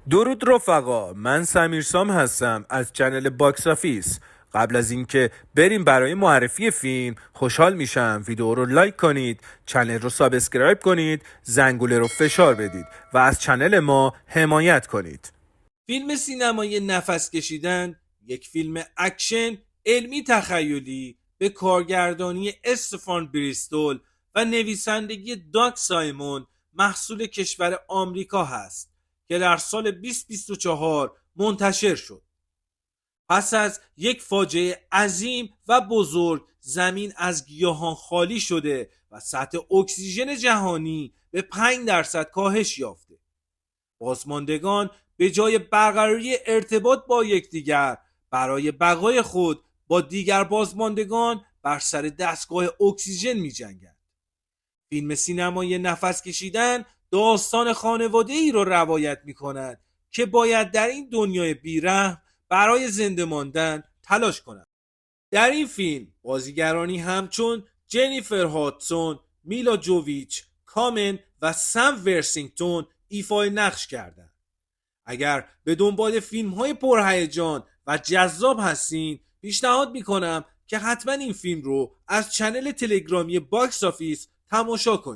درود رفقا، من سمیرسام هستم از چنل باکس آفیس. قبل از اینکه بریم برای معرفی فیلم، خوشحال میشم ویدیو رو لایک کنید، چنل رو سابسکرایب کنید، زنگوله رو فشار بدید و از چنل ما حمایت کنید. فیلم سینمایی نفس کشیدن یک فیلم اکشن علمی تخیلی به کارگردانی استفان بریستول و نویسندگی داگ سایمون محصول کشور آمریکا هست که در سال 2024 منتشر شد. پس از یک فاجعه عظیم و بزرگ، زمین از گیاهان خالی شده و سطح اکسیژن جهانی به 5% کاهش یافته. بازماندگان به جای برقراری ارتباط با یکدیگر، برای بقای خود با دیگر بازماندگان بر سر دستگاه اکسیژن می جنگند. فیلم سینمایی نفس کشیدن داستان خانواده‌ای را روایت می کند که باید در این دنیای بیرحم برای زنده ماندن تلاش کنند. در این فیلم بازیگرانی همچون جنیفر هاتسون، میلا جوویچ، کامن و سم ورسینگتون ایفای نقش کردند. اگر به دنبال فیلم های پرهیجان و جذاب هستین، پیشنهاد میکنم که حتما این فیلم رو از چنل تلگرامی باکس آفیس تماشا کنید.